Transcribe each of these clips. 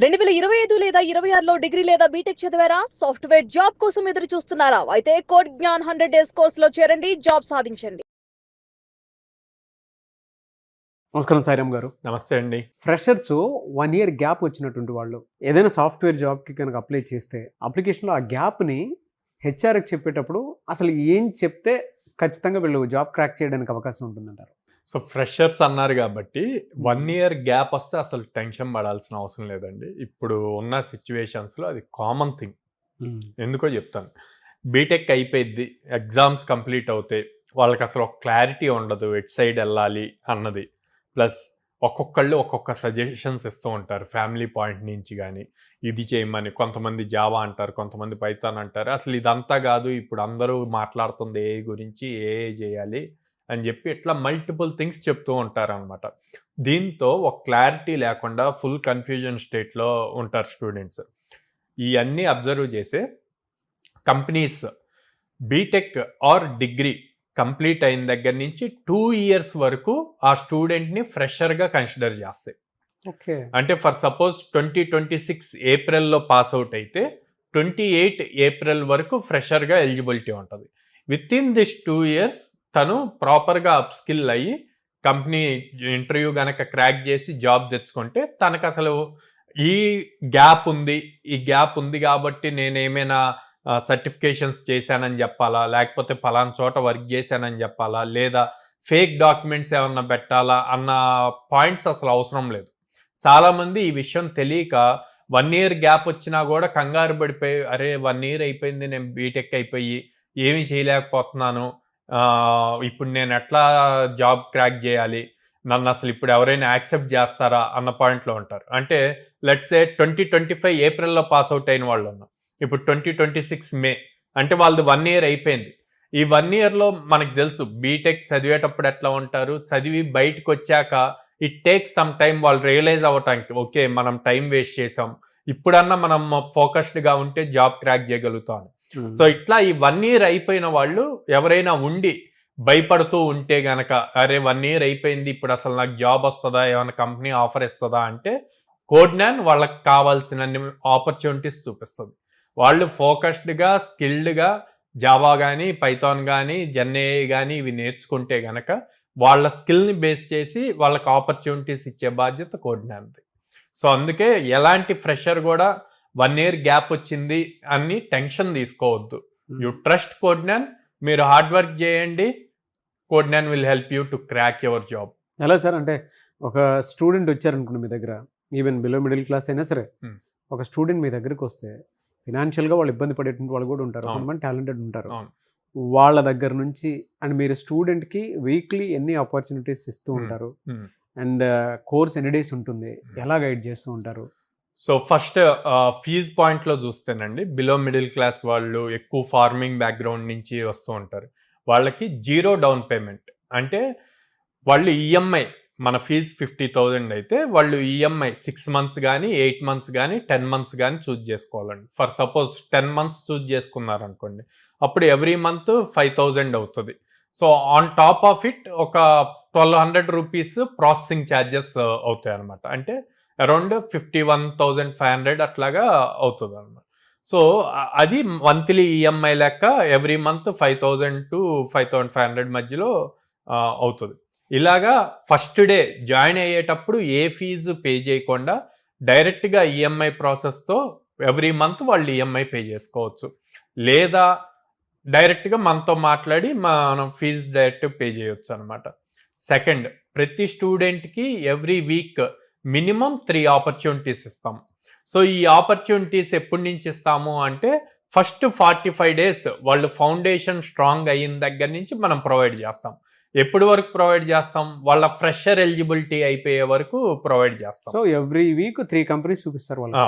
2025 లేదా 26లో డిగ్రీ లేదా బీటెక్ చదివారా? సాఫ్ట్‌వేర్ జాబ్ కోసం ఎదురు చూస్తున్నారా? అయితే కోడ్ జ్ఞాన్ 100 డేస్ కోర్సులో చేరండి, జాబ్ సాధించండి. నమస్కారం సాయిరామ్ గారు. నమస్తే అండి. ఫ్రెషర్స్ 1 ఇయర్ గ్యాప్ వచ్చినటువంటి వాళ్ళు ఏదైనా సాఫ్ట్వేర్ జాబ్కి కనుక అప్లై చేస్తే అప్లికేషన్లో ఆ గ్యాప్ని హెచ్ఆర్కి చెప్పేటప్పుడు అసలు ఏం చెప్తే ఖచ్చితంగా వీళ్ళు జాబ్ క్రాక్ చేయడానికి అవకాశం ఉంటుందంటారు? సో ఫ్రెషర్స్ అన్నారు కాబట్టి 1 ఇయర్ గ్యాప్ వస్తే అసలు టెన్షన్ పడాల్సిన అవసరం లేదండి. ఇప్పుడు ఉన్న సిచ్యువేషన్స్లో అది కామన్ థింగ్. ఎందుకో చెప్తాను. బీటెక్ అయిపోయిద్ది, ఎగ్జామ్స్ కంప్లీట్ అవుతాయి, వాళ్ళకి అసలు ఒక క్లారిటీ ఉండదు ఎట్ సైడ్ వెళ్ళాలి అన్నది. ప్లస్ ఒక్కొక్కళ్ళు ఒక్కొక్క సజెషన్స్ ఇస్తూ ఉంటారు ఫ్యామిలీ పాయింట్ నుంచి. కానీ ఇది చేయమని కొంతమంది జావా అంటారు, కొంతమంది పైథాన్ అంటారు. అసలు ఇదంతా కాదు, ఇప్పుడు అందరూ మాట్లాడుతుంది ఏ గురించి, ఏ చేయాలి అని చెప్పి ఇట్లా మల్టిపుల్ థింగ్స్ చెప్తూ ఉంటారు అనమాట. దీంతో ఒక క్లారిటీ లేకుండా ఫుల్ కన్ఫ్యూజన్ స్టేట్లో ఉంటారు స్టూడెంట్స్. ఇవన్నీ అబ్జర్వ్ చేసే companies BTech or degree complete అయిన దగ్గర నుంచి 2 ఇయర్స్ వరకు ఆ స్టూడెంట్ని ఫ్రెషర్గా కన్సిడర్ చేస్తాయి. ఓకే. అంటే ఫర్ సపోజ్ 2026 ఏప్రిల్లో పాస్ అవుట్ అయితే 28 ఏప్రిల్ వరకు ఫ్రెషర్గా ఎలిజిబిలిటీ ఉంటుంది. విత్ ఇన్ దిస్ 2 ఇయర్స్ తను ప్రాపర్గా అప్ స్కిల్ అయ్యి కంపెనీ ఇంటర్వ్యూ కనుక క్రాక్ చేసి జాబ్ తెచ్చుకుంటే తనకు అసలు ఈ గ్యాప్ ఉంది కాబట్టి నేను ఏమైనా సర్టిఫికేషన్స్ చేశానని చెప్పాలా, లేకపోతే పలానా చోట వర్క్ చేశానని చెప్పాలా, లేదా ఫేక్ డాక్యుమెంట్స్ ఏమన్నా పెట్టాలా అన్న పాయింట్స్ అసలు అవసరం లేదు. చాలామంది ఈ విషయం తెలియక 1 ఇయర్ గ్యాప్ వచ్చినా కూడా కంగారు పడిపోయి, అరే 1 ఇయర్ అయిపోయింది, నేను బీటెక్ అయిపోయి ఏమీ చేయలేకపోతున్నాను, ఇప్పుడు నేను ఎట్లా జాబ్ క్రాక్ చేయాలి, నన్ను అసలు ఇప్పుడు ఎవరైనా యాక్సెప్ట్ చేస్తారా అన్న పాయింట్లో ఉంటారు. అంటే లెట్స్ సే 2025 ఏప్రిల్లో పాస్ అవుట్ అయిన వాళ్ళు ఉన్నారు, ఇప్పుడు 2026 మే, అంటే వాళ్ళది 1 ఇయర్ అయిపోయింది. ఈ 1 ఇయర్లో మనకు తెలుసు బీటెక్ చదివేటప్పుడు ఎట్లా ఉంటారు, చదివి బయటకు వచ్చాక ఇట్ టేక్స్ సమ్ టైం వాళ్ళు రియలైజ్ అవ్వటానికి, ఓకే మనం టైం వేస్ట్ చేసాం, ఇప్పుడన్నా మనం ఫోకస్డ్గా ఉంటే జాబ్ క్రాక్ చేయగలుగుతాం. సో ఇట్లా ఈ 1 ఇయర్ అయిపోయిన వాళ్ళు ఎవరైనా ఉండి భయపడుతూ ఉంటే గనక, అరే 1 ఇయర్ అయిపోయింది, ఇప్పుడు అసలు నాకు జాబ్ వస్తుందా, ఏమైనా కంపెనీ ఆఫర్ ఇస్తుందా అంటే కోడ్ జ్ఞాన్ వాళ్ళకి కావాల్సిన ఆపర్చునిటీస్ చూపిస్తుంది. వాళ్ళు ఫోకస్డ్గా స్కిల్డ్గా జావా కానీ పైథాన్ కానీ జెన్ఏఐ కానీ ఇవి నేర్చుకుంటే గనక వాళ్ళ స్కిల్ని బేస్ చేసి వాళ్ళకి ఆపర్చునిటీస్ ఇచ్చే బాధ్యత కోడ్ జ్ఞాన్ది. సో అందుకే ఎలాంటి ఫ్రెషర్ కూడా 1 ఇయర్ గ్యాప్ వచ్చింది అని టెన్షన్ తీసుకోవద్దు. యు ట్రస్ట్ కోడ్ జ్ఞాన్, మీరు హార్డ్ వర్క్ చేయండి, code Gyan will help you to crack your job. ఎలా సార్, అంటే ఒక స్టూడెంట్ వచ్చారనుకోండి మీ దగ్గర, ఈవెన్ బిలో మిడిల్ క్లాస్ అయినా సరే, ఒక స్టూడెంట్ మీ దగ్గరికి వస్తే ఫినాన్షియల్గా వాళ్ళు ఇబ్బంది పడేటువంటి వాళ్ళు కూడా ఉంటారు, కొంతమంది టాలెంటెడ్ ఉంటారు. వాళ్ళ దగ్గర నుంచి అండ్ మీరు స్టూడెంట్కి వీక్లీ ఎన్ని ఆపర్చునిటీస్ ఇస్తూ ఉంటారు, అండ్ కోర్స్ ఎన్ని డేస్ ఉంటుంది, ఎలా గైడ్ చేస్తూ ఉంటారు? సో ఫస్ట్ ఫీజ్ పాయింట్లో చూస్తేనండి, బిలో మిడిల్ క్లాస్ వాళ్ళు ఎక్కువ ఫార్మింగ్ బ్యాక్గ్రౌండ్ నుంచి వస్తూ ఉంటారు. వాళ్ళకి 0 డౌన్ పేమెంట్, అంటే వాళ్ళు ఈఎంఐ, మన ఫీజ్ 50,000 అయితే వాళ్ళు ఈఎంఐ 6 మంత్స్ కానీ 8 మంత్స్ కానీ 10 మంత్స్ కానీ చూజ్ చేసుకోవాలండి. ఫర్ సపోజ్ 10 మంత్స్ చూజ్ చేసుకున్నారనుకోండి, అప్పుడు ఎవ్రీ మంత్ 5,000 అవుతుంది. So on top of it ఒక 1,200 రూపీస్ ప్రాసెసింగ్ ఛార్జెస్ అవుతాయి అనమాట. అంటే అరౌండ్ 51,500 అట్లాగా అవుతుంది అనమాట. సో అది మంత్లీ ఈఎంఐ లెక్క ఎవ్రీ మంత్ 5,000 to 5,500 మధ్యలో అవుతుంది. ఇలాగా ఫస్ట్ డే జాయిన్ అయ్యేటప్పుడు ఏ ఫీజు పే చేయకుండా డైరెక్ట్గా ఈఎంఐ ప్రాసెస్తో ఎవ్రీ మంత్ వాళ్ళు ఈఎంఐ పే చేసుకోవచ్చు, లేదా డైరెక్ట్గా మనతో మాట్లాడి మనం ఫీజు డైరెక్ట్ పే చేయొచ్చు అనమాట. సెకండ్, ప్రతి స్టూడెంట్కి ఎవ్రీ వీక్ మినిమం 3 ఆపర్చునిటీస్ ఇస్తాం. సో ఈ ఆపర్చునిటీస్ ఎప్పటి నుంచి ఇస్తాము అంటే ఫస్ట్ 45 days వాళ్ళు ఫౌండేషన్ స్ట్రాంగ్ అయిన దగ్గర నుంచి మనం ప్రొవైడ్ చేస్తాం. ఎప్పటి వరకు ప్రొవైడ్ చేస్తాం? వాళ్ళ ఫ్రెషర్ ఎలిజిబిలిటీ అయిపోయే వరకు ప్రొవైడ్ చేస్తాం. సో ఎవ్రీ వీక్ 3 కంపెనీస్ చూపిస్తారు వాళ్ళు.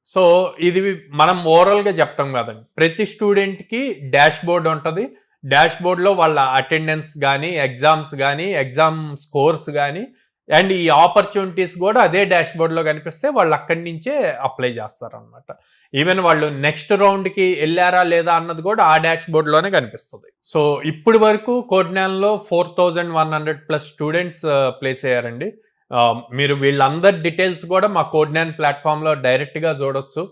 సో ఇది మనం ఓవరాల్గా చెప్తాం కదండి, ప్రతి స్టూడెంట్కి డాష్ బోర్డ్ ఉంటుంది. డాష్ బోర్డ్లో వాళ్ళ అటెండెన్స్ కానీ, ఎగ్జామ్స్ కానీ, ఎగ్జామ్ స్కోర్స్ కానీ, అండ్ ఈ ఆపర్చునిటీస్ కూడా అదే డాష్ బోర్డ్లో కనిపిస్తే వాళ్ళు అక్కడి నుంచే అప్లై చేస్తారనమాట. ఈవెన్ వాళ్ళు నెక్స్ట్ రౌండ్కి వెళ్ళారా లేదా అన్నది కూడా ఆ డాష్ బోర్డ్లోనే కనిపిస్తుంది. సో ఇప్పటి వరకు కోడ్ జ్ఞాన్లో 4,100+ స్టూడెంట్స్ ప్లేస్ అయ్యారండి. మీరు వీళ్ళందరి డీటెయిల్స్ కూడా మా కోడ్9 ప్లాట్ఫామ్లో డైరెక్ట్గా చూడొచ్చు.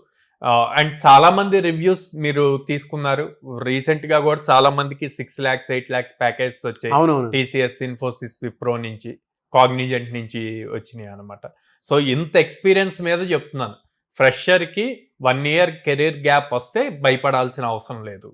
అండ్ చాలా మంది రివ్యూస్ మీరు తీసుకున్నారు. రీసెంట్ గా కూడా చాలా మందికి 6 lakhs 8 lakhs ప్యాకేజ్ వచ్చాయి. అవునవును. టీసీఎస్, ఇన్ఫోసిస్, విప్రో నుంచి, కాగ్నిజెంట్ నుంచి వచ్చినాయి అనమాట. సో ఇంత ఎక్స్పీరియన్స్ మీద చెప్తున్నాను, ఫ్రెషర్ కి 1 year కెరీర్ గ్యాప్ వస్తే భయపడాల్సిన అవసరం లేదు.